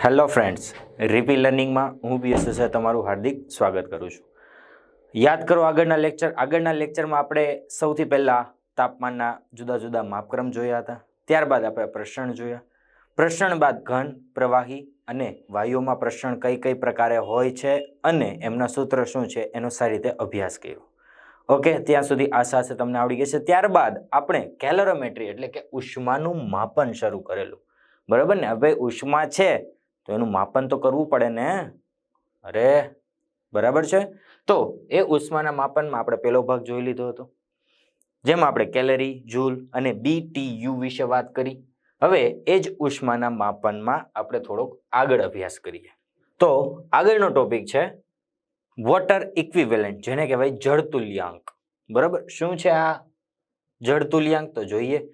Hello friends, રીપી લર્નિંગમાં હું PS તમારું હાર્દિક સ્વાગત કરું છું. યાદ કરો આગળના લેક્ચરમાં આપણે સૌથી પહેલાં તાપમાનના જુદા જુદા માપક્રમ જોયા હતા. ત્યારબાદ આપણે પ્રસરણ જોયા. પ્રસરણ બાદ ઘન, પ્રવાહી અને વાયુઓમાં પ્રસરણ કઈ કઈ પ્રકારે હોય છે અને એમના સૂત્ર શું છે એનો સારી રીતે અભ્યાસ કર્યો. ઓકે, ત્યાં સુધી આશા છે તમને આવડી ગઈ છે. ત્યારબાદ આપણે કેલરીમેટ્રી એટલે કે ઉષ્માનું માપન શરૂ કરેલું. બરાબર ને? હવે ઉષ્મા છે તો એનું માપન તો કરવું પડે ને. અરે બરાબર છે. તો એ ઉષ્માના માપનમાં આપણે પહેલો ભાગ જોઈ લીધો હતો, જેમાં આપણે કેલરી, જૂલ અને BTU વિશે વાત કરી. હવે એ જ ઉષ્માના માપનમાં આપણે થોડોક આગળ અભ્યાસ કરીએ. તો આગળનો ટોપિક છે વોટર ઇક્વિવેલન્ટ, જેને કહેવાય જળતુલ્યાંક. બરાબર, શું છે આ જળતુલ્યાંક? તો જોઈએ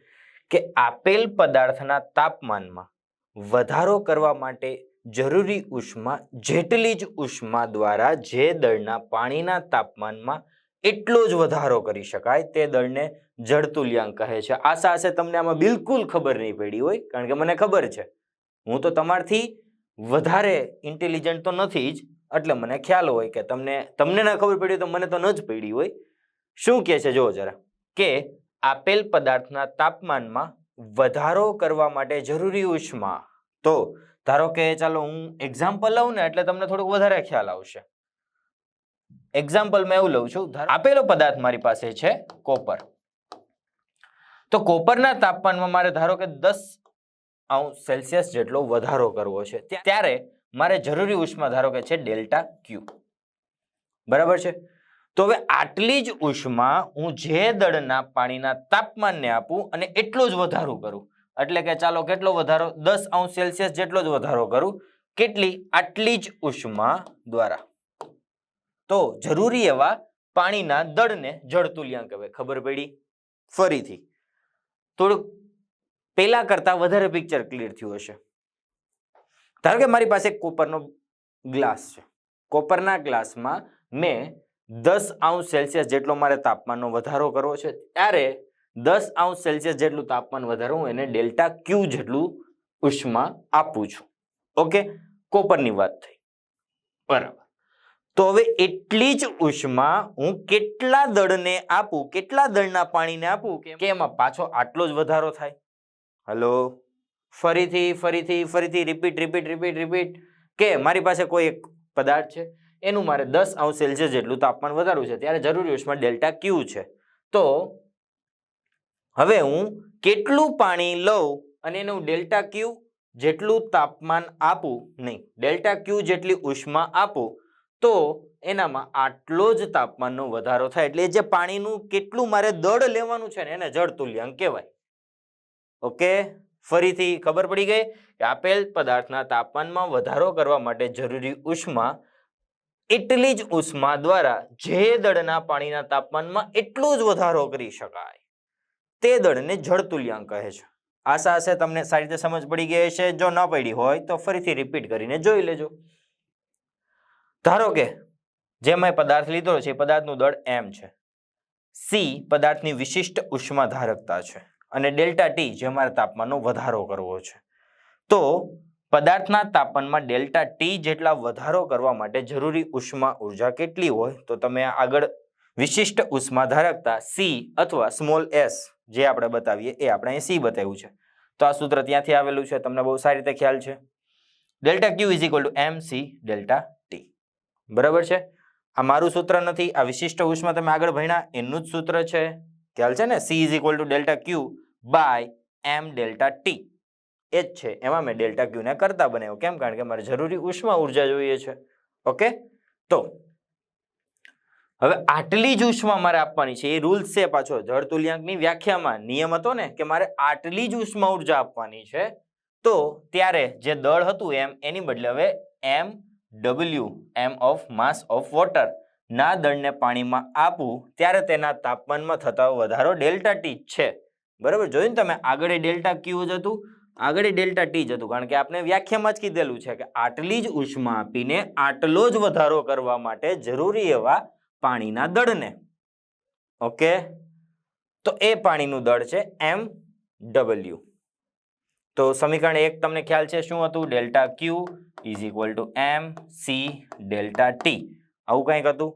કે આપેલ પદાર્થના તાપમાનમાં વધારો કરવા માટે જરૂરી ઉષ્મા જેટલી જ ઉષ્મા દ્વારા જે દળના પાણીના તાપમાનમાં એટલો જ વધારો કરી શકાય તે દળને જળતુલ્યાંક કહે છે. આશા છે તમને આમાં બિલકુલ ખબર નહીં પડી હોય, કારણ કે મને ખબર છે હું તો તમારથી વધારે ઇન્ટેલિજન્ટ તો નથી જ, એટલે મને ખ્યાલ હોય કે તમને ના ખબર પડી તો મને તો ન જ પડી હોય. શું કહે છે જો જરા, કે આપેલ પદાર્થના તાપમાનમાં વધારો કરવા માટે જરૂરી ઉષ્મા. તો ધારો કે ચાલો હું એક્ઝામ્પલ લઉં ને એટલે તમને થોડુંક વધારે ખ્યાલ આવશે. એક્ઝામ્પલ મેં એવું લઉં છું, આપેલો પદાર્થ મારી પાસે છે કોપર. તો કોપરના તાપમાનમાં મારે ધારો કે 10°C જેટલો વધારો કરવો છે, ત્યારે મારે જરૂરી ઉષ્મા ધારો કે છે ડેલ્ટા ક્યુ. બરાબર છે. તો હવે આટલી જ ઉષ્મા હું જે દળના પાણીના તાપમાનને આપું અને એટલો જ વધારો કરું, એટલે કે ચાલો કેટલો વધારો, 10°C જેટલો જ વધારો કરું. કેટલી? આટલી જ ઉષ્મા દ્વારા. તો જરૂરી એવા પાણીના દળને જળતુલ્યાંક કહેવાય. ખબર પડી? ફરીથી થોડુંક પેલા કરતા વધારે પિક્ચર ક્લિયર થયું હશે. ધારો કે મારી પાસે કોપરનો ગ્લાસ છે. કોપરના ગ્લાસમાં મેં 10°C જેટલો મારે તાપમાનનો વધારો કરવો છે, ત્યારે 10°C જેટલું તાપમાન વધારો હું એને ડેલ્ટા ક્યુ જેટલું ઉષ્મા આપું છું. ઓકે, કોપરની વાત થઈ. બરાબર. તો હવે એટલી જ ઉષ્મા હું કેટલા દળને આપું, કેટલા દળના પાણીને આપું કે એમાં પાછો આટલો જ વધારો થાય? હલો, ફરીથી રિપીટ કે મારી પાસે કોઈ એક પદાર્થ છે, એનું મારે 10°C જેટલું તાપમાન વધારવું છે, ત્યારે જરૂરી ઉષ્મા ડેલ્ટા ક્યુ છે. તો હવે હું કેટલું પાણી લઉં અને એનું ડેલ્ટા ક્યુ જેટલું તાપમાન આપું, નહીં, ડેલ્ટા ક્યુ જેટલી ઉષ્મા આપું, તો એનામાં આટલો જ તાપમાનનો વધારો થાય. એટલે જે પાણીનું કેટલું મારે દળ લેવાનું છે ને એને જળતુલ્યાંક કહેવાય. ઓકે, ફરીથી ખબર પડી ગઈ કે આપેલ પદાર્થના તાપમાનમાં વધારો કરવા માટે જરૂરી ઉષ્મા એટલી જ ઉષ્મા દ્વારા જે દળના પાણીના તાપમાનમાં એટલો જ વધારો કરી શકાય તે દળને જળતુલ્યાંક કહે છે. આશા હશે તમને સારી રીતે સમજ પડી ગઈ હશે. જો ન પડી હોય તો ફરીથી રિપીટ કરીને જોઈ લેજો. ધારો કે જે મેં પદાર્થ લીધો છે એ પદાર્થનું દળ m છે, c પદાર્થની વિશિષ્ટ ઉષ્મા ધારકતા છે અને ડેલ્ટા ટી જે મારે તાપમાનનો વધારો કરવો છે. તો પદાર્થના તાપમાનમાં ડેલ્ટા ટી જેટલા વધારો કરવા માટે જરૂરી ઉષ્મા ઉર્જા કેટલી હોય? તો તમે આગળ વિશિષ્ટ ઉષ્મા ધારકતા C અથવા સ્મોલ s જે આપણે બતાવીએ એ આપણે અહીં C બતાવ્યું છે. તો આ સૂત્ર ત્યાંથી આવેલું છે, તમને બહુ સારી રીતે ખ્યાલ છે. Delta Q is equal two MC delta T. બરાબર છે. આ મારું સૂત્ર નથી, આ વિશિષ્ટ ઉષ્મા તમે આગળ ભણ્યા એનું જ સૂત્ર છે. ખ્યાલ છે ને? C is equal to delta Q by M delta T. એ જ છે, એમાં મેં ડેલ્ટા ક્યુ ને કરતા બનાવ્યો. કેમ? કારણ કે મારે જરૂરી ઉષ્મા ઉર્જા જોઈએ છે. ઓકે, તો હવે આટલી જ ઉષ્મા મારે આપવાની છે. એ રૂલ્સ છે પાછો જળતુલ્યાંકની વ્યાખ્યામાં નિયમ હતો ને કે મારે આટલી જ ઉષ્મા ઉર્જા આપવાની છે. તો ત્યારે જે દળ હતું એમ, એની બદલે હવે MW M of mass of water ના દળને પાણીમાં આપું ત્યારે તેના તાપમાનમાં થતો વધારો ડેલ્ટા ટી છે. બરાબર, જોયું ને તમે? આગળ ડેલ્ટા ક્યુ જ હતું, આગળ ડેલ્ટા ટી જ હતું, કારણ કે આપણે વ્યાખ્યામાં જ કીધેલું છે કે આટલી જ ઉષ્મા આપીને આટલો જ વધારો કરવા માટે જરૂરી એવા પાણીના દળને. ઓકે, તો એ પાણીનું દળ છે MW. તો સમીકરણ 1 તમને ખ્યાલ છે શું હતું? Delta Q is equal to M C delta T, આવું કંઈક હતું.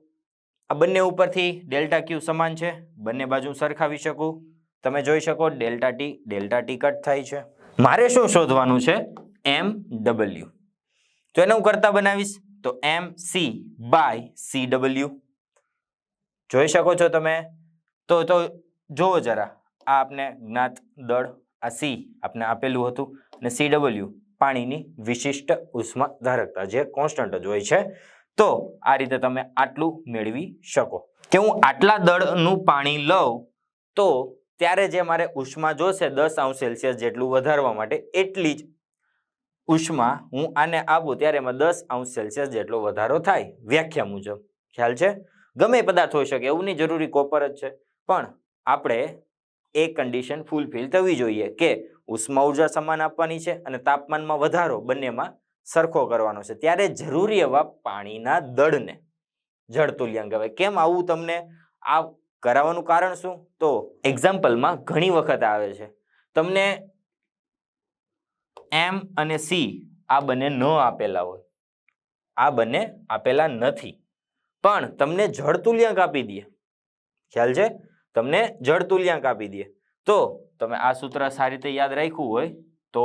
આ બંને ઉપરથી ડેલ્ટા ક્યુ સમાન છે, બંને બાજુ સરખાવી શકું. તમે જોઈ શકો ડેલ્ટા ટી કટ થાય છે. મારે શું શોધવાનું છે? M W. તો એને હું કરતા બનાવીશ તો M C by C W. જોઈ શકો છો તમે. તો જોવો જરા, આ આપને જ્ઞાત દળ, આ સી આપને આપેલું હતું અને સી ડબલ્યુ પાણીની વિશિષ્ટ ઉષ્મા ધારકતા જે કોન્સ્ટન્ટ જ હોય છે. તો આ રીતે તમે આટલું મેળવી શકો કે હું આટલા દળનું પાણી લઉં તો ત્યારે જે મારે ઉષ્મા જોશે 10°C જેટલું વધારવા માટે, એટલી જ ઉષ્મા હું આને આપું ત્યારે એમાં 10°C જેટલો વધારો થાય વ્યાખ્યા મુજબ. ખ્યાલ છે? ગમે પદાર્થ હોઈ શકે, એવું નહીં જરૂરી કોપર જ છે, પણ આપણે એ કન્ડિશન ફૂલફિલ થવી જોઈએ કે ઉષ્મા ઉર્જા સમાન આપવાની છે અને તાપમાનમાં વધારો બંનેમાં સરખો કરવાનો છે. ત્યારે જરૂરી એવા પાણીના દળને જળ તુલ્યાંક કહેવાય. કેમ આવું તમને આ કરાવવાનું કારણ શું? તો એક્ઝામ્પલમાં ઘણી વખત આવે છે તમને એમ અને સી આ બંને ન આપેલા હોય, આ બંને આપેલા નથી, પણ તમને જળ તુલ્યાંક આપી દે. ખ્યાલ છે? તમને જળ તુલ્યાંક આપી દે તો તમે આ સૂત્ર સારી રીતે યાદ રાખ્યું હોય તો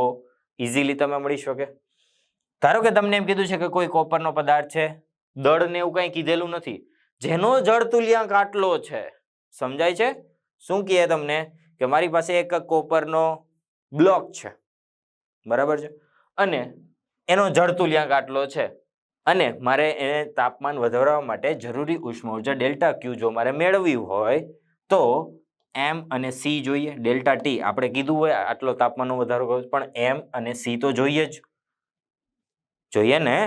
ઇઝીલી તમે મળી શકે. ધારો કે તમને એમ કીધું છે કે કોઈ કોપરનો પદાર્થ છે, દળ ને એવું કંઈ કીધેલું નથી, જેનો જળ તુલ્યાંક આટલો છે. સમજાય છે? શું કહે તમને કે મારી પાસે એક કોપરનો બ્લોક છે, બરાબર છે, અને એનો જળ તુલ્યાંક આટલો છે અને મારે એને તાપમાન વધારવા માટે જરૂરી ઉષ્મા ઉર્જા ડેલ્ટા ક્યુ જો મારે મેળવવી હોય તો એમ અને સી જોઈએ. ડેલ્ટા ટી આપણે કીધું હોય આટલો તાપમાનનો વધારો કર્યો, પણ એમ અને સી તો જોઈએ ને,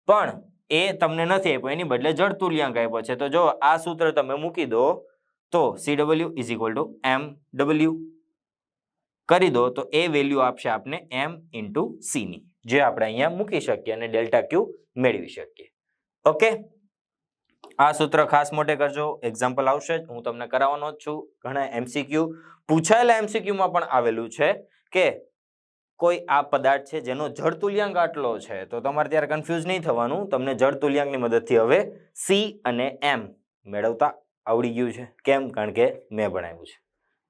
પણ એ તમને નથી આપ્યો, એની બદલે જળ તુલ્યાંક આપ્યો છે. તો જો આ સૂત્ર તમે મૂકી દો તો CW is equal two MW કરી દો તો એ વેલ્યુ આપશે આપને એમ ઇન્ટુ સી ની, જે આપણે અહીંયા મૂકી શકીએ અને ડેલ્ટા ક્યુ મેળવી શકીએ. ઓકે, આ સૂત્ર ખાસ મોટે કરજો, એક્ઝામ્પલ આવશે જ, હું તમને કરાવવાનો જ છું. ઘણા MCQ પૂછાયેલા MCQ માં પણ આવેલું છે કે કોઈ આ પદાર્થ છે જેનો જળ તુલ્યાંક આટલો છે, તો તમારે ત્યારે કન્ફ્યુઝ નહીં થવાનું. તમને જળ તુલ્યાંકની મદદથી હવે સી અને એમ મેળવતા આવડી ગયું છે. કેમ? કારણ કે મેં ભણાવ્યું છે.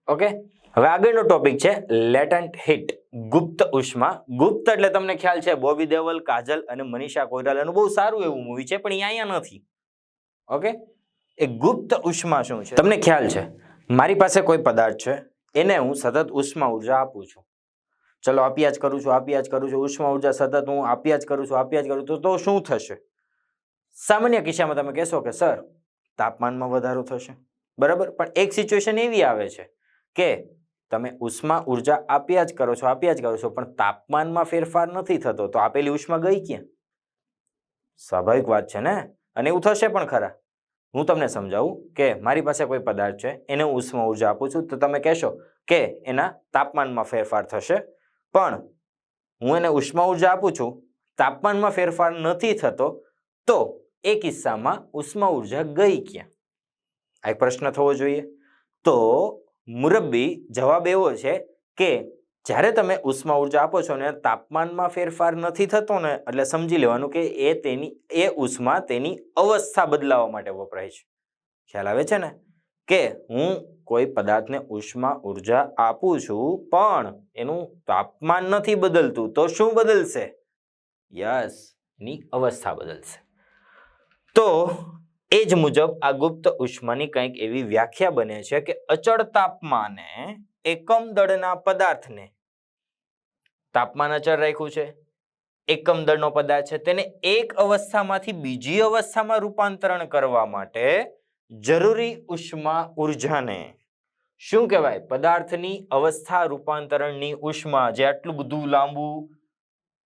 ઓકે, હવે આગળનો ટોપિક છે લેટન્ટ હીટ, ગુપ્ત ઉષ્મા. ગુપ્ત એટલે તમને ખ્યાલ છે બોબી દેઓલ, કાજલ અને મનીષા કોઈરાલાનું બહુ સારું એવું મૂવી છે, પણ અહીંયા નથી. ઓકે, એ ગુપ્ત ઉષ્મા શું છે તમને ખ્યાલ છે? મારી પાસે કોઈ પદાર્થ છે, એને હું સતત ઉષ્મા ઉર્જા આપું છું. ચલો આપ્યા જ કરું છું, ઉષ્મા ઉર્જા સતત હું આપ્યા જ કરું છું, તો શું થશે? સામાન્ય કિસ્સામાં તમે કહેશો કે સર તાપમાનમાં વધારો થશે, બરાબર, પણ એક સિચ્યુએશન એવી આવે છે કે તમે ઉષ્મા ઉર્જા આપ્યા જ કરો છો, પણ તાપમાનમાં ફેરફાર નથી થતો, તો આપેલી ઉષ્મા ગઈ ક્યાં? સ્વાભાવિક વાત છે ને. અને એવું થશે પણ ખરા. હું તમને સમજાવું કે મારી પાસે કોઈ પદાર્થ છે, એને હું ઉષ્મા ઉર્જા આપું છું, તો તમે કહેશો કે એના તાપમાનમાં ફેરફાર થશે, પણ હું એને ઉષ્મા ઉર્જા આપું છું, તાપમાનમાં ફેરફાર નથી થતો, તો એ કિસ્સામાં ઉષ્મા ઉર્જા ગઈ ક્યાં? આ એક પ્રશ્ન થવો જોઈએ. તો મુરબ્બી જવાબ એવો છે કે જ્યારે તમે ઉષ્મા ઉર્જા આપો છો ને તાપમાનમાં ફેરફાર નથી થતો ને, એટલે સમજી લેવાનું કે એ ઉષ્મા તેની અવસ્થા બદલાવવા માટે વપરાય છે. ખ્યાલ આવે છે ને કે હું કોઈ પદાર્થને ઉષ્મા ઉર્જા આપું છું પણ એનું તાપમાન નથી બદલતું, તો શું બદલશે? યસ, એની અવસ્થા બદલશે. તો એ જ મુજબ આ ગુપ્ત ઉષ્માની કંઈક એવી વ્યાખ્યા બને છે કે અચળ તાપમાને એકમ દળના પદાર્થને, તાપમાન અચળ રાખ્યું છે, એકમ દળનો પદાર્થ છે, તેને એક અવસ્થામાંથી બીજી અવસ્થામાં રૂપાંતરણ કરવા માટે જરૂરી ઉષ્મા ઉર્જાને શું કહેવાય? પદાર્થની અવસ્થા રૂપાંતરણની ઉષ્મા. જે આટલું બધું લાંબુ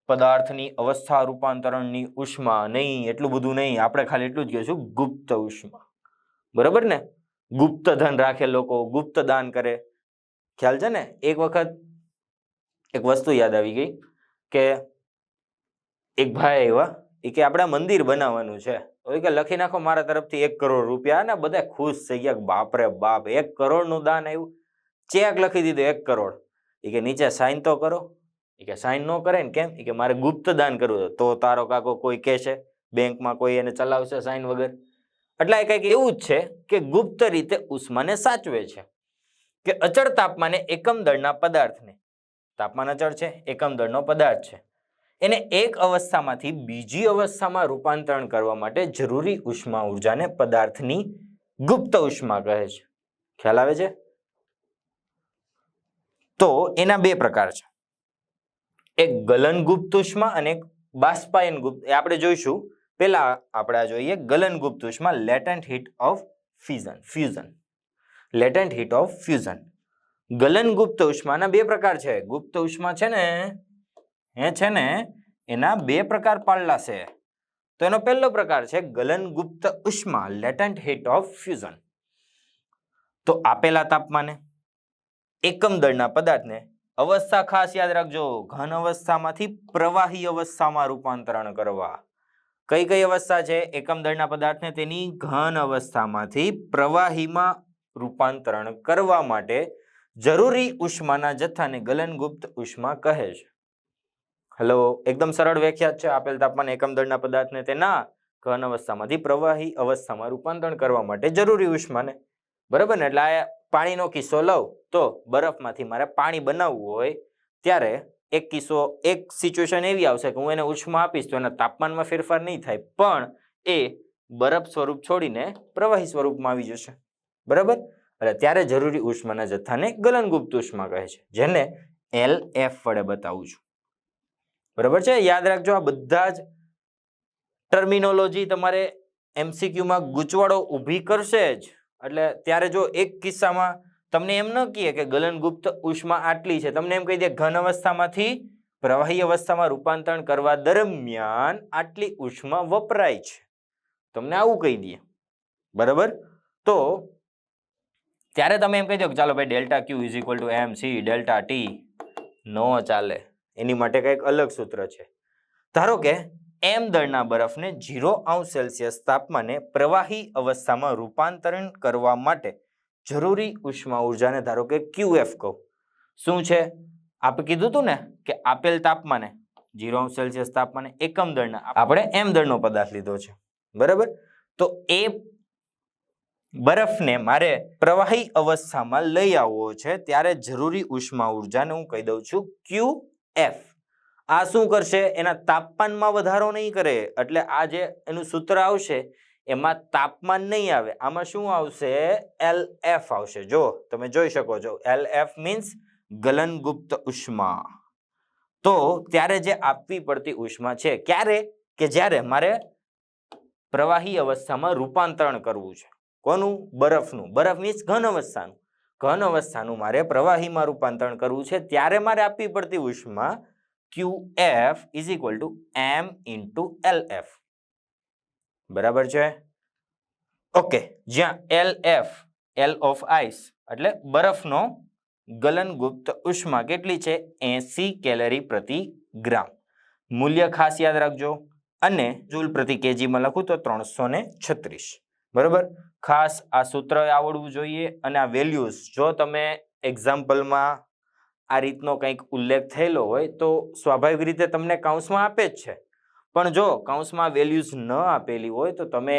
પદાર્થની અવસ્થા રૂપાંતરણની ઉષ્મા નહીં, એટલું બધું નહીં, આપણે ખાલી એટલું જ કહીશું ગુપ્ત ઉષ્મા, બરાબર ને? ગુપ્ત ધન રાખે લોકો, ગુપ્ત દાન કરે. ખ્યાલ છે ને? એક વખત એક વસ્તુ યાદ આવી ગઈ કે એક ભાઈ આવ્યા, એ કે આપણે મંદિર બનાવવાનું છે, તો કે લખી નાખો મારા તરફથી 1 કરોડ રૂપિયા, ને બધા ખુશ થઈ ગયા, બાપ રે બાપ 1 કરોડનું દાન આવ્યું. ચેક લખી દીધો 1 કરોડ. એ કે નીચે સાઈન તો કરો. એ કે સાઇન ન કરે ને, કેમ? એ કે મારે ગુપ્ત દાન કરવું તો તારો કાકો કોઈ કહેશે બેંકમાં કોઈ એને ચલાવશે સાઇન વગર? એટલે એ કંઈક એવું જ છે કે ગુપ્ત રીતે ઉષ્માને સાચવે છે કે અચળ તાપમાને એકમ દળના પદાર્થને, તાપમાન અચળ છે, એકમ દળનો પદાર્થ છે, એને એક અવસ્થામાંથી બીજી અવસ્થામાં રૂપાંતરણ કરવા માટે જરૂરી ઉષ્મા ઉર્જાને પદાર્થની ગુપ્ત ઉષ્મા કહે છે. ખ્યાલ આવે છે? તો એના બે પ્રકાર છે, એક ગલન ગુપ્ત ઉષ્મા અને એક બાષ્પાયન ગુપ્ત. એ આપણે જોઈશું. પહેલા આપણે જોઈએ ગલન ગુપ્ત ઉષ્મા, latent heat of fusion. Latent heat of fusion. ગલન ગુપ્ત ઉષ્માના બે પ્રકાર છે. ગુપ્ત ઉષ્મા છે ને એના બે પ્રકાર પાડલા છે. તો એનો પહેલો પ્રકાર છે ગલન ગુપ્ત ઉષ્મા, લેટન્ટ હીટ ઓફ ફ્યુઝન. તો આપેલા તાપમાને એકમ દળના પદાર્થને અવસ્થા ખાસ યાદ રાખજો, ઘન અવસ્થામાંથી પ્રવાહી અવસ્થામાં રૂપાંતરણ કરવા. કઈ કઈ અવસ્થા છે? એકમ દળના પદાર્થને તેની ઘન અવસ્થામાંથી પ્રવાહીમાં રૂપાંતરણ કરવા માટે જરૂરી ઉષ્માના જથ્થાને ગલનગુપ્ત ઉષ્મા કહે છે. હેલો, એકદમ સરળ વ્યાખ્યા છે. આપેલ તાપમાન એકમ દળના પદાર્થને તેના ઘન અવસ્થામાંથી પ્રવાહી અવસ્થામાં રૂપાંતરણ કરવા માટે જરૂરી ઉષ્માને, બરાબર ને? એટલે આ પાણીનો કિસ્સો લઉં તો બરફમાંથી મારે પાણી બનાવવું હોય ત્યારે એક સિચ્યુએશન એવી આવશે કે હું એને ઉષ્મા આપીશ તો એના તાપમાનમાં ફેરફાર નહીં થાય, પણ એ બરફ સ્વરૂપ છોડીને પ્રવાહી સ્વરૂપમાં આવી જશે, બરાબર? એટલે ત્યારે જરૂરી ઉષ્માના જથ્થાને ગલનગુપ્ત ઉષ્મા કહે છે, જેને LF વડે બતાવું છું, બરાબર છે? યાદ રાખજો, આ બધા જ ટર્મિનોલોજી તમારે MCQ માં ગૂંચવાડો ઊભી કરશે જ. એટલે ત્યારે જો એક કિસ્સામાં તમને એમ ન કહે કે ગલનગુપ્ત ઉષ્મા આટલી છે, તમને એમ કહી દે ઘન અવસ્થામાંથી પ્રવાહી અવસ્થામાં રૂપાંતરણ કરવા દરમિયાન આટલી ઉષ્મા વપરાય છે, તમને આવું કહી દે, બરાબર? તો ત્યારે તમે એમ કહી દો કે ચાલો ભાઈ delta Q is equal two MC delta T. નો ચાલે, એની માટે કંઈક અલગ સૂત્ર છે. ધારો કે M દળના બરફને 0°C તાપમાને પ્રવાહી અવસ્થામાં રૂપાંતરણ કરવા માટે જરૂરી ઉષ્મા ઉર્જાને ધારો કે QF કહો. શું છે? આપણે કીધું હતું ને કે આપેલ તાપમાને 0°C તાપમાને એકમ દળના, આપણે M દળનો પદાર્થ લીધો છે, બરાબર? તો એ બરફને મારે પ્રવાહી અવસ્થામાં લઈ આવવો છે, ત્યારે જરૂરી ઉષ્મા ઉર્જાને હું કહી દઉં છું QF. આ શું કરશે? એના તાપમાનમાં વધારો નહીં કરે, એટલે આ જે એનું સૂત્ર આવશે એમાં તાપમાન નહીં આવે, આમાં શું આવશે? LF આવશે. જો તમે જોઈ શકો છો, LF મીન્સ ગલનગુપ્ત ઉષ્મા. તો ત્યારે જે આપવી પડતી ઉષ્મા છે, ક્યારે? કે જ્યારે મારે પ્રવાહી અવસ્થામાં રૂપાંતરણ કરવું છે. કોનું? બરફનું. બરફ મીન્સ ઘન અવસ્થાનું. ઘન અવસ્થાનું મારે પ્રવાહીમાં રૂપાંતરણ કરવું છે, ત્યારે મારે આપવી પડતી ઉષ્મા QF is equal two M into LF, બરાબર છે? ઓકે, જ્યાં LF, L ઓફ આઈસ, એટલે બરફનો ગલનગુપ્ત ઉષ્મા કેટલી છે? 80 કેલરી પ્રતિ ગ્રામ. મૂલ્ય ખાસ યાદ રાખજો, અને જૂલ પ્રતિ કેજીમાં લખું તો 336, બરાબર? ખાસ આ સૂત્ર આવડવું જોઈએ, અને આ વેલ્યુઝ જો તમે એક્ઝામ્પલમાં આ રીતનો કંઈક ઉલ્લેખ થયેલો હોય તો સ્વાભાવિક રીતે તમને કાઉન્સમાં આપે જ છે, પણ જો કાઉન્સમાં વેલ્યુઝ ન આપેલી હોય તો તમે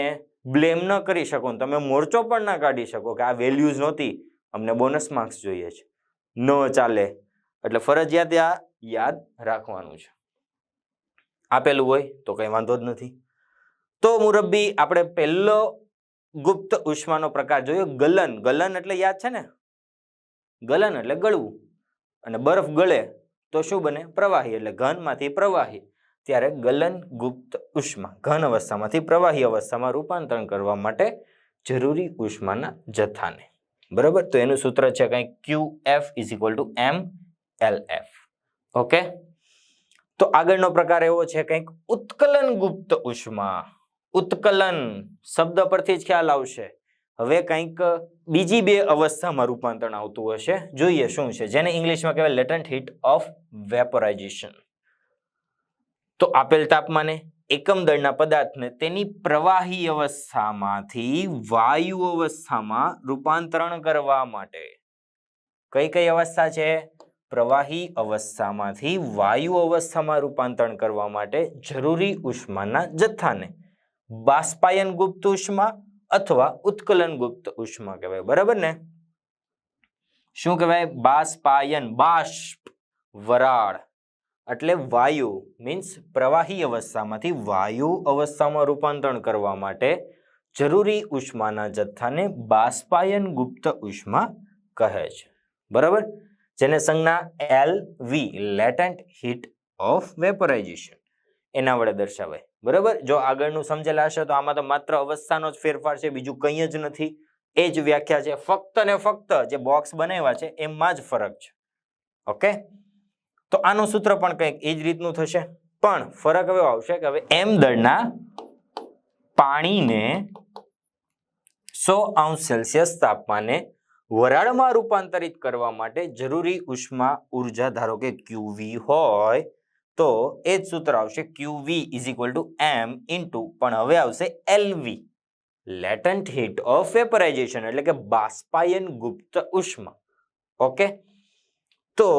બ્લેમ ન કરી શકો, તમે મોરચો પણ ના કાઢી શકો કે આ વેલ્યુઝ નહોતી, અમને બોનસ માર્ક્સ જોઈએ છે. ન ચાલે. એટલે ફરજિયાત આ યાદ રાખવાનું છે. આપેલું હોય તો કંઈ વાંધો જ નથી. તો મુરબ્બી આપણે પહેલો ગુપ્ત ઉષ્માનો પ્રકાર જોયો ગલન. ગલન એટલે યાદ છે ને, ગલન એટલે ગળવું, અને બરફ ગળે તો શું બને? પ્રવાહી. એટલે ઘનમાંથી પ્રવાહી, ત્યારે ગલન ગુપ્ત ઉષ્મા, ઘન અવસ્થામાંથી પ્રવાહી અવસ્થામાં રૂપાંતરણ કરવા માટે જરૂરી ઉષ્માના જથ્થાને, બરાબર? તો એનું સૂત્ર છે કંઈક QF is equal two MLF. Okay, તો આગળનો પ્રકાર એવો છે કંઈક ઉત્કલન ગુપ્ત ઉષ્મા. ઉત્કલન શબ્દ પરથી જ ખ્યાલ આવશે. હવે કંઈક બીજી બે અવસ્થામાં રૂપાંતરણ આવતું હશે, જોઈએ શું છે, જેને ઇંગ્લિશમાં કહેવાય લેટન્ટ હીટ ઓફ વેપોરાઇઝેશન. તો આપેલ તાપમાને એકમ દળના પદાર્થને તેની પ્રવાહી અવસ્થામાંથી વાયુ અવસ્થામાં રૂપાંતરણ કરવા માટે કઈ કઈ અવસ્થા છે? પ્રવાહી અવસ્થામાંથી વાયુ અવસ્થામાં રૂપાંતરણ કરવા માટે જરૂરી ઉષ્માના જથ્થાને બાષ્પાયન ગુપ્ત ઉષ્મા અથવા ઉત્કલન ગુપ્ત ઉષ્મા કહેવાય. બરાબર ને? શું કહેવાય? બાષ્પાયન, બાષ્પ, વરાળ એટલે વાયુ, મીન્સ પ્રવાહી અવસ્થામાંથી વાયુ અવસ્થામાં રૂપાંતરણ કરવા માટે જરૂરી ઉષ્માના જથ્થાને બાષ્પાયન ગુપ્ત ઉષ્મા કહે છે. બરાબર? જેને સંજ્ઞા LV, લેટેન્ટ હીટ ઓફ વેપરાઇઝેશન, એના વડે દર્શાવાય. બરાબર? જો આગળનું સમજેલા હશે તો આમાં તો માત્ર અવસ્થાનો જ ફેરફાર છે, બીજું કંઈ જ નથી. એ જ વ્યાખ્યા છે. ફક્ત ને ફક્ત જે બોક્સ બનાવ્યા છે એમાં જ ફરક છે. ઓકે? તો આનું સૂત્ર પણ કંઈક એ જ રીતનું થશે, પણ ફરક એવો આવશે કે હવે m દળના પાણીને 100°C તાપમાને વરાળમાં રૂપાંતરિત કરવા માટે જરૂરી ઉષ્મા ઉર્જા ધારો કે QV હોય તો એ જ સૂત્ર આવશે, QV = m ઇન્ટુ, પણ હવે આવશે LV, લેટન્ટ હીટ ઓફ વેપરાઇઝેશન, એટલે કે બાષ્પાયન ગુપ્ત ઉષ્મા. ઓકે? તો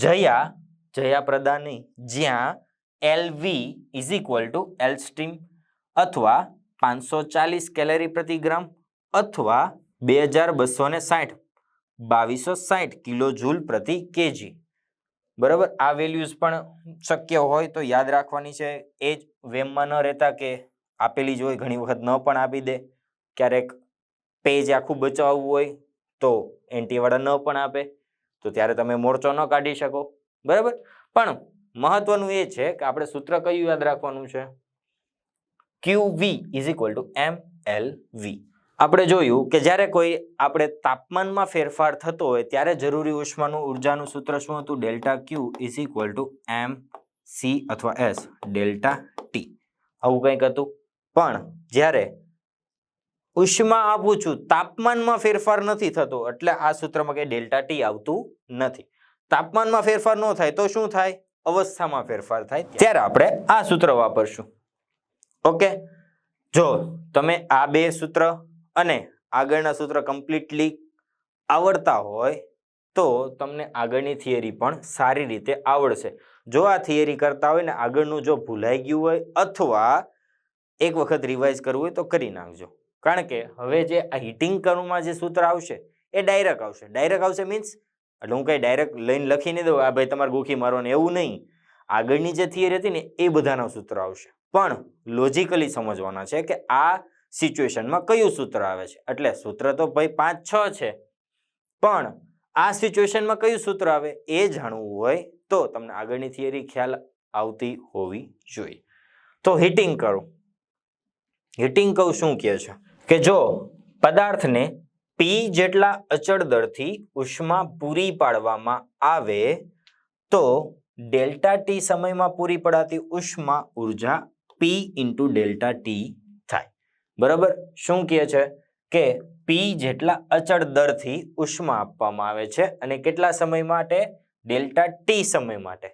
જયા પ્રદાની, જ્યાં LV = L સ્ટીમ અથવા 540 કેલરી પ્રતિ ગ્રામ અથવા 2260 2260 કિલોજૂલ પ્રતિ કેજી. બરાબર? આ વેલ્યુઝ પણ શક્ય હોય તો યાદ રાખવાની છે. એ જ વેમમાં ન રહેતા કે આપેલી જ હોય, ઘણી વખત ન પણ આપી દે. ક્યારેક પેજ આખું બચાવવું હોય તો એન્ટીવાળા ન પણ આપે, તો ત્યારે તમે મોરચો ન કાઢી શકો. બરાબર? પણ મહત્વનું એ છે કે આપણે સૂત્ર કયું યાદ રાખવાનું છે? QV = mLV. આપણે જોયું કે જ્યારે કોઈ આપણે તાપમાનમાં ફેરફાર થતો હોય ત્યારે જરૂરી ઉષ્માનું ઉર્જાનું સૂત્ર શું હતું? ડેલ્ટા Q = mc અથવા s ડેલ્ટા T, આવું કંઈક હતું. પણ જ્યારે ઉષ્મા આપું છું, તાપમાનમાં ફેરફાર નથી થતો, એટલે આ સૂત્રમાં કઈ ડેલ્ટા T આવતું નથી. તાપમાનમાં ફેરફાર ન થાય તો શું થાય? અવસ્થામાં ફેરફાર થાય, ત્યારે આપણે આ સૂત્ર વાપરશું. ઓકે? જો તમે આ બે સૂત્ર અને આગળના સૂત્ર કમ્પ્લીટલી આવડતા હોય તો તમને આગળની થિયરી પણ સારી રીતે આવડશે. જો આ થિયરી કરતા હોય ને આગળનું જો ભૂલાઈ ગયું હોય અથવા એક વખત રિવાઇઝ કરવું હોય તો કરી નાખજો. કારણ કે હવે જે આ હીટિંગ કરવું જે સૂત્ર આવશે એ ડાયરેક્ટ આવશે. ડાયરેક્ટ આવશે મીન્સ એટલે હું કઈ ડાયરેક્ટ લઈને લખી નહીં દઉં, આ ભાઈ તમારે ગોખી મારવાનું, એવું નહીં. આગળની જે થિયરી હતી ને એ બધાના સૂત્ર આવશે, પણ લોજિકલી સમજવાના છે કે આ સિચ્યુએશનમાં કયું સૂત્ર આવે છે. એટલે સૂત્ર તો ભાઈ 5-6 છે, પણ આ સિચ્યુએશનમાં કયું સૂત્ર આવે એ જાણવું હોય તો તમને આગળની થિયરી ખ્યાલ આવતી હોવી જોઈએ. તો હીટિંગ કરો. હીટિંગ કહું શું કહે છે કે જો પદાર્થને P જેટલા અચળ દળથી ઉષ્મા પૂરી પાડવામાં આવે તો ડેલ્ટા T સમયમાં પૂરી પડાતી ઉષ્મા ઉર્જા P × ડેલ્ટા T થાય. બરાબર? શું કહે છે કે P જેટલા અચળ દરથી ઉષ્મા આપવામાં આવે છે અને કેટલા સમય માટે? ડેલ્ટા T સમય માટે.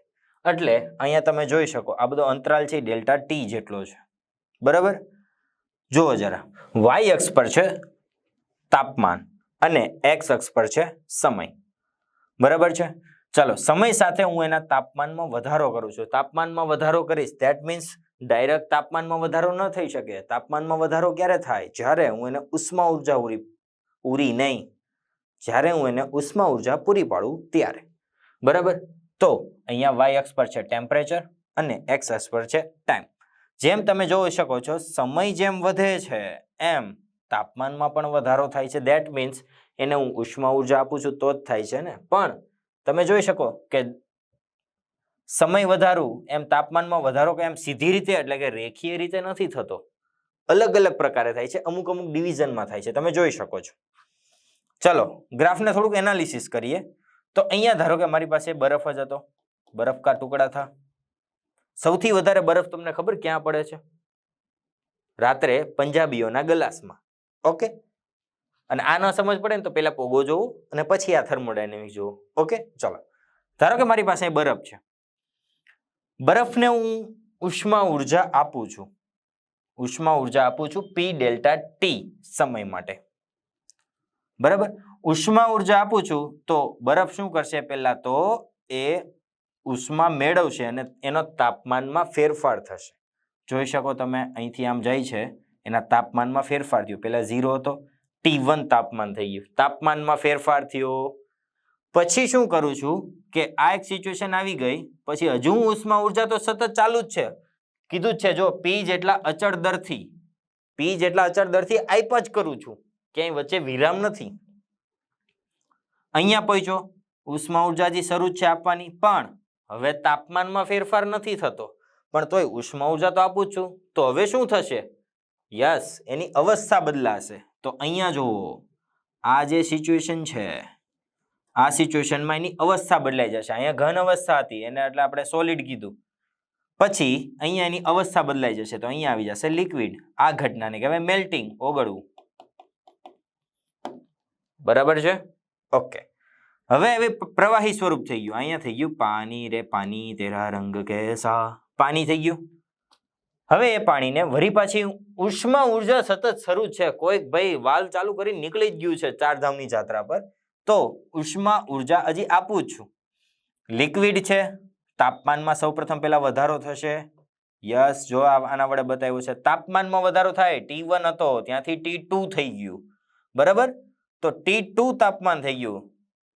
એટલે અહીંયા તમે જોઈ શકો આ બધો અંતરાલ છે ડેલ્ટા T જેટલો છે. બરાબર? જુઓ જરા, y અક્ષ પર છે તાપમાન અને x અક્ષ પર છે સમય. બરાબર છે? ચાલો, સમય સાથે હું એના તાપમાનમાં વધારો કરું છું. તાપમાનમાં વધારો કરીશ, ધેટ મીન્સ ડાયરેક્ટ તાપમાનમાં વધારો ન થઈ શકે. તાપમાનમાં વધારો ક્યારે થાય? જ્યારે હું એને ઉષ્મા ઉર્જા ઉષ્મા ઉર્જા પૂરી પાડું ત્યારે. બરાબર? તો અહીંયા y અક્ષ પર છે ટેમ્પરેચર અને x અક્ષ પર છે ટાઈમ. જેમ તમે જોઈ શકો છો, સમય જેમ વધે છે એમ તાપમાનમાં પણ વધારો થાય છે. ધેટ મીન્સ એને હું ઉષ્મા ઉર્જા આપું છું તો જ થાય છે ને. પણ તમે જોઈ શકો કે સમય વધારું એમ તાપમાનમાં વધારો કે એમ સીધી રીતે એટલે કે રેખીય રીતે નથી થતો, અલગ અલગ પ્રકારે થાય છે, અમુક અમુક ડિવિઝનમાં થાય છે. તમે જોઈ શકો છો. ચલો ગ્રાફને થોડુંક એનાલિસિસ કરીએ. તો અહીંયા ધારો કે મારી પાસે બરફ જ હતો, બરફ કા ટુકડા થા. સૌથી વધારે બરફ તમને ખબર ક્યાં પડે છે? રાત્રે પંજાબીઓના ગ્લાસમાં. ઓકે? અને આ ન સમજ પડે ને તો પેલા પોગો જોવું અને પછી આ થર્મોડાયનેમિક્સ જોવું. ઓકે? ચલો, ધારો કે મારી પાસે બરફ છે. બરફને હું ઉષ્મા ઉર્જા આપું છું. ઉષ્મા ઉર્જા આપું છું P ડેલ્ટા T સમય માટે. બરાબર? ઉષ્મા ઉર્જા આપું છું તો બરફ શું કરશે? પહેલા તો એ ઉષ્મા મેળવશે અને એનો તાપમાનમાં ફેરફાર થશે. જોઈ શકો તમે અહીંથી આમ જાય છે, એના તાપમાનમાં ફેરફાર થયો. પહેલા 0 હતો, T1 તાપમાન થઈ ગયું, તાપમાનમાં ફેરફાર થયો. પછી શું કરું છું કે આ એક સિચ્યુએશન આવી ગઈ, પછી હજુ ઉષ્મા ઉર્જા તો સતત ચાલુ જ છે. કીધું જ છે જો P જેટલા અચળ દરથી આપ્યા જ કરું છું, ક્યાંય વચ્ચે વિરામ નથી. અહીંયા પહોંચ્યો, ઉષ્મા ઉર્જા હજી શરૂ જ છે આપવાની, પણ હવે તાપમાનમાં ફેરફાર નથી થતો, પણ તોય ઉષ્મા ઉર્જા તો આપું જ છું. તો હવે શું થશે? યસ, એની અવસ્થા બદલાશે. તો અહીંયા જુઓ, આ જે સિચ્યુએશન છે, આ સિચ્યુએશનમાં એની અવસ્થા બદલાઈ જશે. અહીંયા ઘન અવસ્થા હતી એને એટલે આપણે સોલિડ કીધું, પછી અહીંયા એની અવસ્થા બદલાઈ જશે, તો અહીંયા આવી જશે લિક્વિડ. આ ઘટનાને કહેવાય મેલ્ટિંગ, ઓગળવું. બરાબર છે? ઓકે. હવે પ્રવાહી સ્વરૂપ થઈ ગયું. અહીંયા થઈ ગયું પાણી રે પાણી તેરા રંગ કેસા, પાણી થઈ ગયું. હવે એ પાણીને વળી પાછી ઉષ્મા ઉર્જા સતત શરૂ છે. કોઈક ભાઈ વાલ ચાલુ કરી નીકળી જ ગયું છે ચારધામની જાત્રા પર, તો ઉષ્મા ઉર્જા હજી આપું જ છું. લિક્વિડ છે, તાપમાનમાં સૌપ્રથમ પહેલા વધારો થશે. યસ, જો આના વડે બતાવ્યું છે, તાપમાનમાં વધારો થાય. T1 હતો ત્યાંથી T2 થઈ ગયું. બરાબર? તો T2 તાપમાન થઈ ગયું.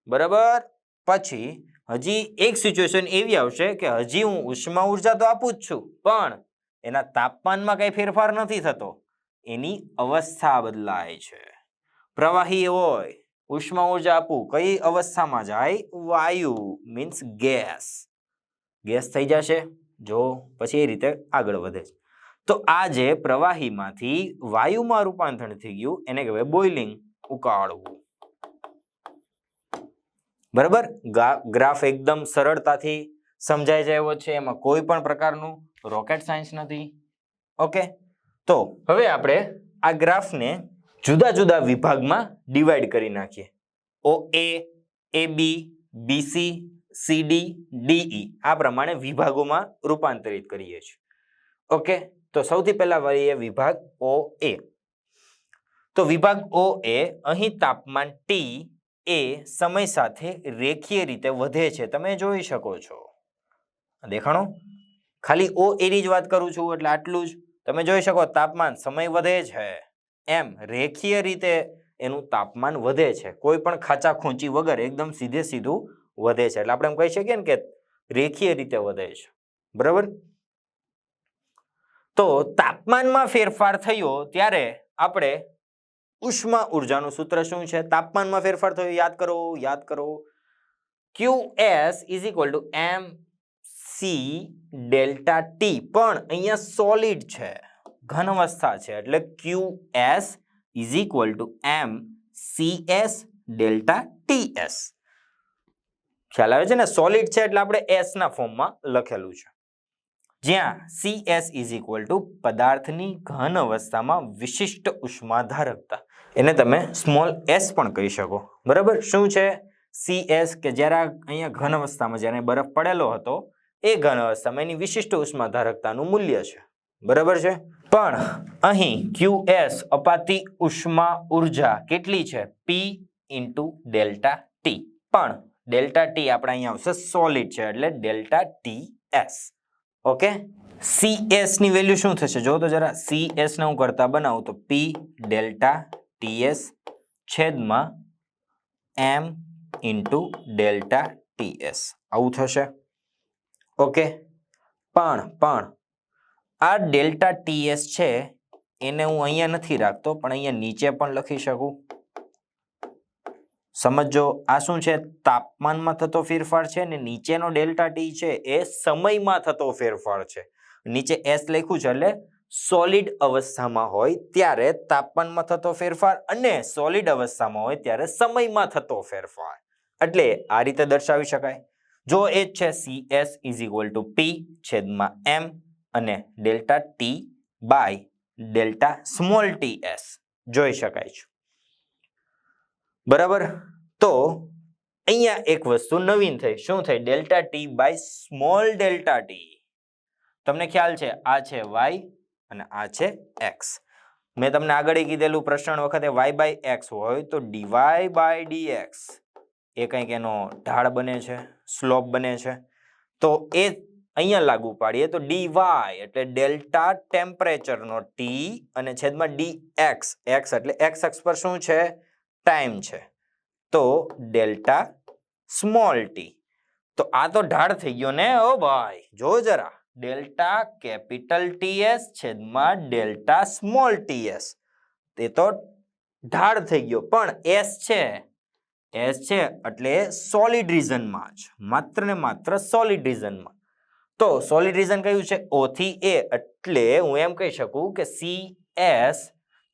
બરાબર? પછી હજી એક સિચ્યુએશન એવી આવશે કે હજી હું ઉષ્મા ઉર્જા તો આપું જ છું, પણ એના તાપમાનમાં કઈ ફેરફાર નથી થતો, એની અવસ્થા બદલાય છે. પ્રવાહી હોય, ઉષ્મા ઉર્જા આપું, કઈ અવસ્થામાં જાય? વાયુ, મીન્સ ગેસ. ગેસ થઈ જશે. જો પછી એ રીતે આગળ વધે છે. તો આ જે પ્રવાહીમાંથી વાયુમાં રૂપાંતરણ થઈ ગયું એને કહેવાય બોઇલિંગ, ઉકાળવું. બરાબર? ગ્રાફ એકદમ સરળતાથી સમજાઈ જાય એવો છે, એમાં કોઈ પણ પ્રકારનું રોકેટ સાયન્સ નથી. ઓકે, તો હવે આપણે આ ગ્રાફને જુદા જુદા વિભાગમાં ડિવાઈડ કરી નાખીએ. OA, AB, BC, CD, DE આ પ્રમાણે વિભાગોમાં રૂપાંતરિત કરીએ છીએ. ઓકે, તો સૌથી પહેલા વળીએ વિભાગ OA. તો વિભાગ OA, અહીં તાપમાન T એ સમય સાથે રેખીય રીતે વધે છે. તમે જોઈ શકો છો, દેખાણો? ખાલી OA ની જ વાત કરું છું એટલે આટલું જ. તમે જોઈ શકો તાપમાન સમય વધે છે, એમ રેખીય રીતે એનું તાપમાન વધે છે, કોઈ પણ ખાચા ખૂંચી વગર એકદમ સીધે સીધું વધે છે. એટલે આપણે એમ કહી શકીએ ને કે રેખીય રીતે વધે છે. બરાબર? તો તાપમાનમાં ફેરફાર થયો ત્યારે આપણે ઉષ્મા ઉર્જાનું સૂત્ર શું છે? તાપમાનમાં ફેરફાર થયો, યાદ કરો. QS is equal to MC delta T. પણ અહીંયા સોલિડ છે, ઘન અવસ્થા છે, એટલે QS is equal to MCS delta TS. ખ્યાલ આવે છે ને? સોલિડ છે એટલે આપણે S ના ફોર્મમાં લખેલું છે, જ્યાં CS is equal to પદાર્થની ઘન અવસ્થામાં વિશિષ્ટ ઉષ્મા ધારકતા. એને તમે સ્મોલ s પણ કહી શકો. બરાબર? શું છે CS? કે જ્યારે અહીંયા ઘન અવસ્થામાં જ્યારે બરફ પડેલો હતો એ ઘન અવસ્થામાં એની વિશિષ્ટ ઉષ્મા ધારકતાનું મૂલ્ય છે. બરાબર છે? પણ અહીં QS અપાતી ઉષ્મા ઉર્જા કેટલી છે? P into delta T. પણ ડેલ્ટા T આપણે અહીંયા આવશે સોલિડ છે એટલે ડેલ્ટા TS. ઓકે, CS ની વેલ્યુ શું થશે? જો તો જરા, CS ને હું કરતા બનાવું તો P ડેલ્ટા TS છેદમાં M ઇન્ટુ ડેલ્ટા TS આવું થશે. ઓકે, પણ આ ડેલ્ટા TS છે એને હું અહીંયા નથી રાખતો, પણ અહીંયા નીચે પણ લખી શકું. સમજો, આ શું છે? તાપમાનમાં થતો ફેરફાર છે ને નીચેનો ડેલ્ટા T છે એ સમયમાં થતો ફેરફાર છે. નીચે S લખ્યું છે એટલે સોલિડ અવસ્થામાં હોય ત્યારે તાપમાનમાં થતો ફેરફાર અને સોલિડ અવસ્થામાં હોય ત્યારે સમયમાં થતો ફેરફાર. એટલે આ રીતે દર્શાવી શકાય. જો એ જ છે CS is equal to P છેદમાં M અને delta T by delta small TS જોઈ શકાય છે. બરાબર? તો અહીંયા એક વસ્તુ નવીન થઈ. શું થઈ? Delta T by small delta T. તમને ખ્યાલ છે આ છે Y અને આ છે X. મેં તમને આગળ કીધેલું પ્રશ્ન વખતે Y બાય X હોય તો dy બાય dx એ કંઈક એનો ઢાળ બને છે, સ્લોપ બને છે. તો એ અહીંયા લાગુ પાડીએ તો dy એટલે ડેલ્ટા ટેમ્પરેચરનો ટી અને છેદમાં dx, x એટલે x અક્ષ પર શું છે? ટાઈમ છે. તો ડેલ્ટા સ્મોલ ટી. તો આ તો ઢાળ થઈ ગયો ને ઓ ભાઈ, જો જરા, ડેલ્ટા કેપિટલ ટીએસ છેદમાં ડેલ્ટા સ્મોલ ટીએસ. તે તો ઢાળ થઈ ગયો, પણ એસ છે એટલે સોલિડ રીઝનમાં જ, માત્ર ને માત્ર સોલિડ રીઝનમાં. તો સોલિડ રીઝન કયું છે? O થી A, એટલે હું એમ કહી શકું કે CS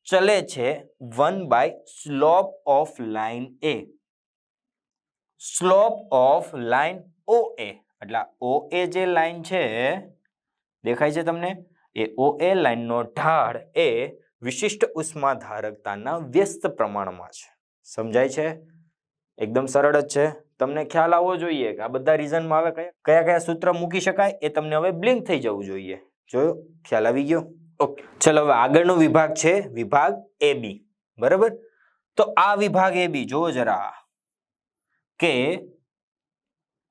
ચલે છે 1 slope of line A. Slope of line OA, એટલે OA જે લાઇન છે, દેખાય છે તમને? એ OA લાઇનનો ઢાળ એ વિશિષ્ટ ઉષ્માધારકતાના વ્યસ્ત પ્રમાણમાં છે. સમજાય છે? એકદમ સરળ જ છે. તમને ખ્યાલ આવવો જોઈએ કે આ બધા રીઝનમાં હવે કયા કયા સૂત્ર મૂકી શકાય, એ તમને હવે બ્લિંક થઈ જવું જોઈએ. જોયો? ખ્યાલ આવી ગયો? ઓકે, ચલો હવે આગળનો વિભાગ છે વિભાગ AB. બરાબર? તો આ વિભાગ AB જોવો જરા, કે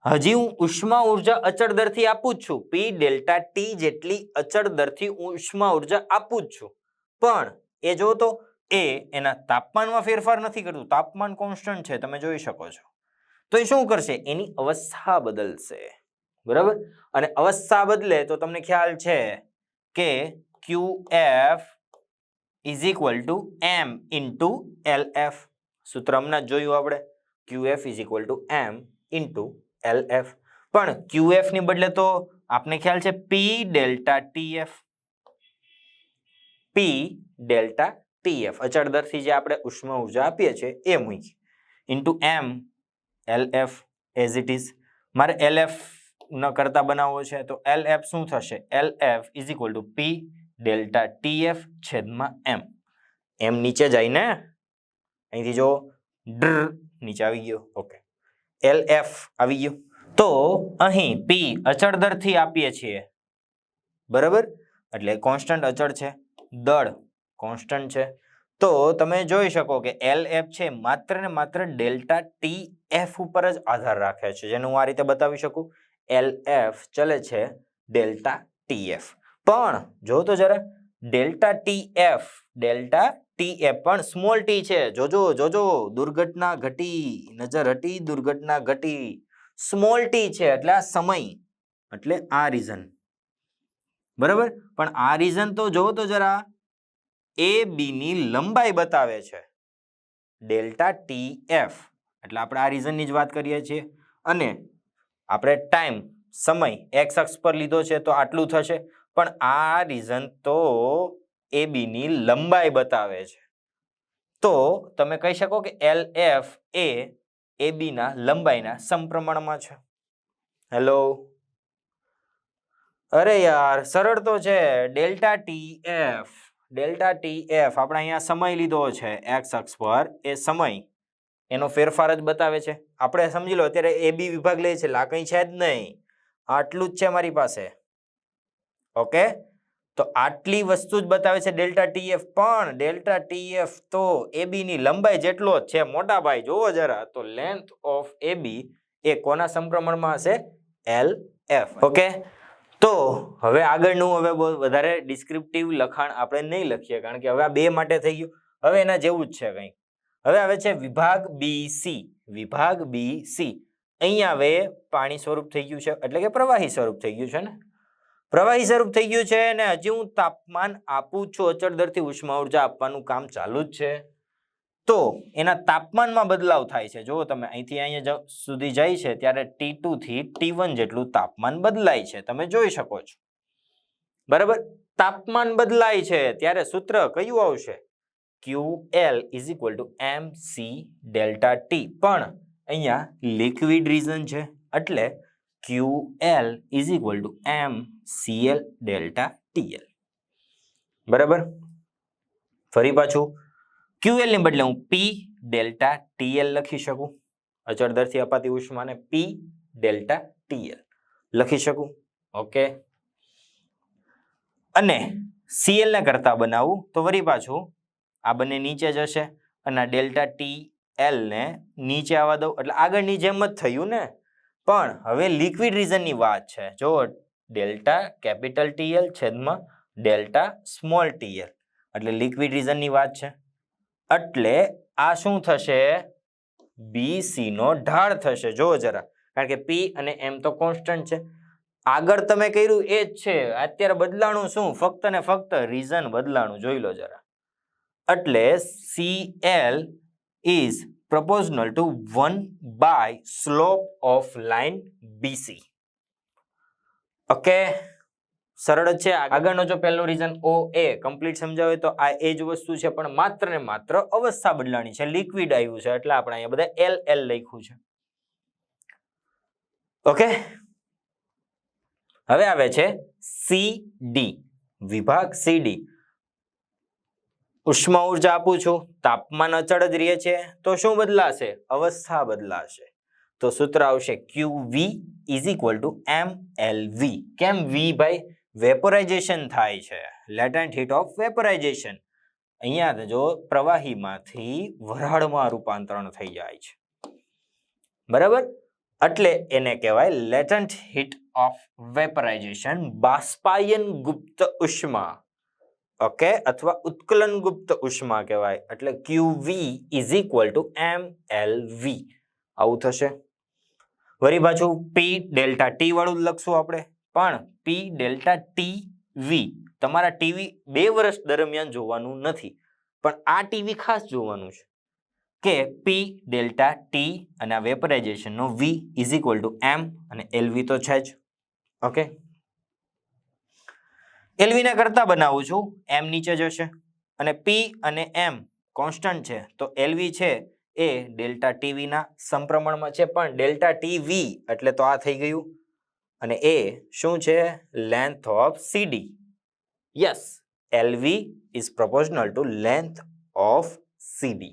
હજી હું ઉષ્મા ઉર્જા અચળ દરથી આપું જ છું, P ડેલ્ટા T જેટલી અચળ દરથી ઉષ્મા ઉર્જા આપું જ છું, પણ એ જો તો એના તાપમાનમાં ફેરફાર નથી કરતું. તાપમાન કોન્સ્ટન્ટ છે, તમે જોઈ શકો છો. તો એ શું કરશે? એની અવસ્થા બદલશે. બરાબર? અને અવસ્થા બદલે તો તમને ખ્યાલ છે કે QF is equal two M into LF. સૂત્ર હમણાં જોયું આપણે, QF is equal two M into LF. પણ QF ની બદલે તો આપને ખ્યાલ છે P delta TF. P delta TF અચળ દરથી જે આપણે ઉષ્મા ઉર્જા આપીએ છીએ એ મૂકી, into M LF as it is. મારે LF ન કરતા બનાવવો છે, તો LF શું થશે? LF is equal two P delta TF છેદમાં M. M નીચે જાય ને, અહીંથી જો ડ્ર નીચે આવી ગયો. ઓકે, LF આવી ગયું. તો અહીં P અચળ દરથી આપીએ છીએ, બરાબર? એટલે કોન્સ્ટન્ટ અચળ છે, દળ કોન્સ્ટન્ટ છે. તો તમે જોઈ શકો કે LF છે માત્ર ને માત્ર ડેલ્ટા TF ઉપર જ આધાર રાખે છે, જેને હું આ રીતે બતાવી શકું. LF ચલે છે ડેલ્ટા TF. પણ જો તો જરા, ડેલ્ટા TF પણ સ્મોલ ટી છે. જોજો, દુર્ઘટના ઘટી, નજર હટી, દુર્ઘટના ઘટી. સ્મોલ ટી છે એટલે આ સમય, એટલે આ રીઝન. બરાબર? પણ આ રીઝન તો જો તો જરા, AB ની લંબાઈ બતાવે છે, ડેલ્ટા TF. એટલે આપણે આ રીઝનની જ વાત કરીએ છીએ. અને આપણે ટાઈમ, સમય x અક્ષ પર લીધો છે તો આટલું થશે, પણ આ રીઝન તો AB ની લંબાઈ બતાવે છે. તો તમે કહી શકો કે LF એ AB ના લંબાઈના સમપ્રમાણમાં છે. હેલો, અરે યાર, સરળ તો છે. ડેલ્ટા TF આપણે અહીંયા સમય લીધો છે x અક્ષ પર, એ સમય એનો ફેરફાર જ બતાવે છે. આપણે સમજી લો અત્યારે AB વિભાગ લે છે, આ કંઈ છે જ નહીં, આટલું જ છે મારી પાસે. ઓકે, તો આટલી વસ્તુ જ બતાવે છે ડેલ્ટા TF. પણ ડેલ્ટા TF તો AB ની લંબાઈ જેટલો જ છે મોટા ભાઈ. જોવો જરા, તો લેન્થ ઓફ AB એ કોના સમપ્રમાણમાં હશે? LF. ઓકે, તો હવે આગળનું હવે બહુ વધારે ડિસ્ક્રિપ્ટિવ લખાણ આપણે નહીં લખીએ, કારણ કે હવે આ બે માટે થઈ ગયું. હવે એના જેવું જ છે કંઈક. હવે આવે છે વિભાગ BC. વિભાગ BC અહીંયા હવે પાણી સ્વરૂપ થઈ ગયું છે, એટલે કે પ્રવાહી સ્વરૂપ થઈ ગયું છે ને. પ્રવાહી સ્વરૂપ થઈ ગયું છે ને હજી હું તાપમાન આપું છું, અચળ દરથી ઉષ્મા ઉર્જા આપવાનું કામ ચાલુ જ છે. તો એના તાપમાનમાં બદલાવ થાય છે. જો તમે અહીંથી અહીંયા સુધી જાય છે ત્યારે T2 થી T1 જેટલું તાપમાન બદલાય છે, તમે જોઈ શકો છો. બરાબર? તાપમાન બદલાય છે ત્યારે સૂત્ર કયું આવશે? QL is equal two MC delta T. પણ અહીંયા લિક્વિડ રીઝન છે, એટલે QL is equal two MCL delta TL. બરાબર? ફરી પાછું QL ની બદલે હું P ડેલ્ટા TL લખી શકું. અચળ દરથી અપાતી ઉષ્માને P ડેલ્ટા TL લખી શકું. ઓકે, અને CL ને કરતા બનાવું તો વળી પાછું આ બંને નીચે જશે અને ડેલ્ટા એલ ને નીચે આવવા દઉં એટલે આગળની જેમ જ થયું ને, પણ હવે લિક્વિડ રીઝનની વાત છે. જો ડેલ્ટા કેપિટલ ટીએલ છેદમાં ડેલ્ટા સ્મોલ ટીએલ એટલે લિક્વિડ રીઝનની વાત છે. એટલે આ શું થશે? BC નો ઢાળ થશે. જો જરા, કારણ કે P અને M તો કોન્સ્ટન્ટ છે. આગળ તમે કર્યું એ જ છે. અત્યારે બદલાણું શું? ફક્ત ને ફક્ત રીઝન બદલાણું. જોઈ લો જરા. એટલે CL is proportional to 1 by slope of line BC. Okay, સરળ જ છે. આગળનો જો પહેલો રીઝન OA કમ્પ્લીટ સમજાવે તો આ એ જ વસ્તુ છે, પણ માત્ર ને માત્ર અવસ્થા બદલાણી છે. લિક્વિડ આવ્યું છે એટલે આપણે અહીંયા બધા LL લખ્યું છે. ઓકે, હવે આવે છે CD, વિભાગ CD. ઉષ્મા ઉર્જા આપું છું, તાપમાન અચળ જ રહે છે, તો શું બદલાશે? અવસ્થા બદલાશે. તો સૂત્ર આવશે QV is equal to mLV. કેમ V ભાઈ? વેપોરાઇઝેશન થાય છે, લેટેન્ટ હીટ ઓફ વેપોરાઇઝેશન. અહીંયા જો પ્રવાહીમાંથી વરાળમાં રૂપાંતરણ થઈ જાય છે, બરાબર? એટલે એને કહેવાય લેટેન્ટ હીટ ઓફ વેપોરાઇઝેશન, બાષ્પાયન ગુપ્ત ઉષ્મા. ઓકે, અથવા ઉત્કલન ગુપ્ત ઉષ્મા કહેવાય. એટલે QV is equal to mLV. આવું થશે. વળી પાછું P ડેલ્ટા T વાળું લખશું આપણે, પણ P ડેલ્ટા TV તમારા ટીવી 2 વર્ષ દરમિયાન જોવાનું નથી, પણ આ ટીવી ખાસ જોવાનું છે કે P ડેલ્ટા T અને આ વેપોરાઇઝેશન નો V is equal to M અને LV તો છે જ. ઓકે, LV ને કરતા બનાવું છું, M નીચે જશે અને P અને M કોન્સ્ટન્ટ છે, તો LV છે એ ડેલ્ટા TV ના સમપ્રમાણમાં છે, પણ ડેલ્ટા TV એટલે તો આ થઈ ગયું, અને એ શું છે? Length of CD. Yes, LV is proportional to length of CD.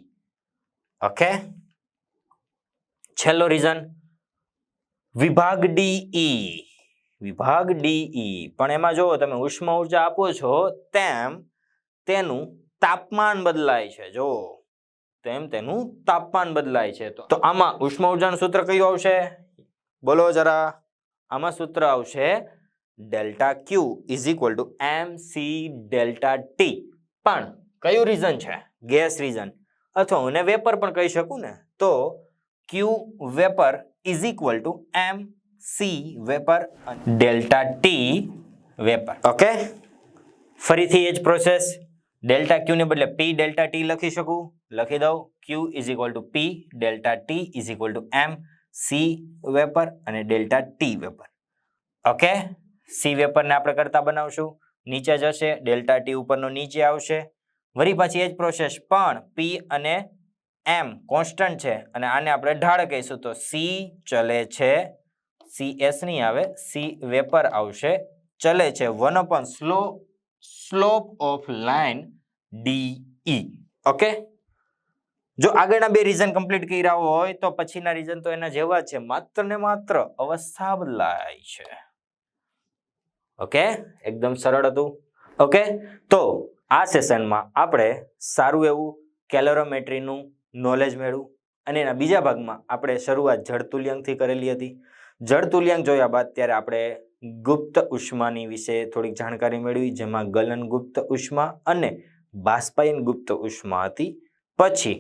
Okay, છેલ્લો રીઝન વિભાગ DE. વિભાગ DE, પણ એમાં જો તમે ઉષ્મા ઉર્જા આપો છો તેમ તેનું તાપમાન બદલાય છે. જો તેમ તેનું તાપમાન બદલાય છે. તો આમાં ઉષ્મા ઉર્જાનું સૂત્ર કયું આવશે? બોલો જરા. આમાં સૂત્ર આવશે delta Q is equal to MC delta T. પણ કયું રીઝન છે? ગેસ રીઝન, અથવા હું વેપર પણ કહી શકું ને. તો Q vapour is equal to MC vapour delta T vapour. Okay, ફરીથી એ જ પ્રોસેસ. ડેલ્ટા Q ને બદલે P ડેલ્ટા T લખી શકું, લખી દઉં. Q is equal to P delta T is equal to MC vapour અને delta T vapour. Okay, C વેપરને આપણે કરતા બનાવશું, નીચે જશે, ડેલ્ટા T ઉપરનો નીચે આવશે. વળી પાછી એ જ પ્રોસેસ, પણ P અને M કોન્સ્ટન્ટ છે અને આને આપણે ઢાળ કહીશું, તો C ચલે છે, CS નહીં આવે, C વેપર આવશે, ચલે છે 1 slope of line DE. Okay, જો આગળના 2 રીઝન કમ્પ્લીટ કર્યા હોય તો પછીના રીઝન તો એના જેવા છે, માત્ર ને માત્ર અવસ્થા બદલાય છે. ઓકે, એકદમ સરળ હતું. ઓકે, તો આ સેશનમાં આપણે સારું એવું કેલોરીમેટ્રીનું નોલેજ મેળવ્યું, અને એના બીજા ભાગમાં આપણે શરૂઆત જળતુલ્યાંકથી કરેલી હતી. જળતુલ્યાંક જોયા બાદ ત્યારે આપણે ગુપ્ત ઉષ્માની વિશે થોડીક જાણકારી મેળવી, જેમાં ગલન ગુપ્ત ઉષ્મા અને બાષ્પાયન ગુપ્ત ઉષ્મા હતી. પછી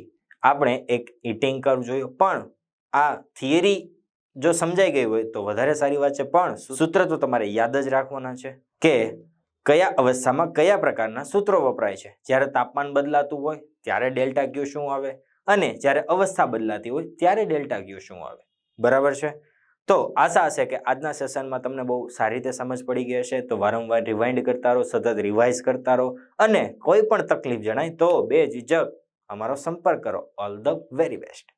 આપણે એક હીટિંગ કર્વ જોયો, પણ આ થિયરી જો સમજાઈ ગઈ હોય તો વધારે સારી વાત છે, પણ સૂત્ર તો તમારે યાદ જ રાખવાના છે કે કયા અવસ્થામાં કયા પ્રકારના સૂત્રો વપરાય છે. જ્યારે તાપમાન બદલાતું હોય ત્યારે ડેલ્ટા Q શું આવે, અને જ્યારે અવસ્થા બદલાતી હોય ત્યારે ડેલ્ટા Q શું આવે. બરાબર છે? તો આશા હશે કે આજના સેશનમાં તમને બહુ સારી રીતે સમજ પડી ગઈ હશે. તો વારંવાર રિવાઇન્ડ કરતા રહો, સતત રિવાઇઝ કરતા રહો, અને કોઈ પણ તકલીફ જણાય તો બેઝિઝક અમારો સંપર્ક કરો. All the very best.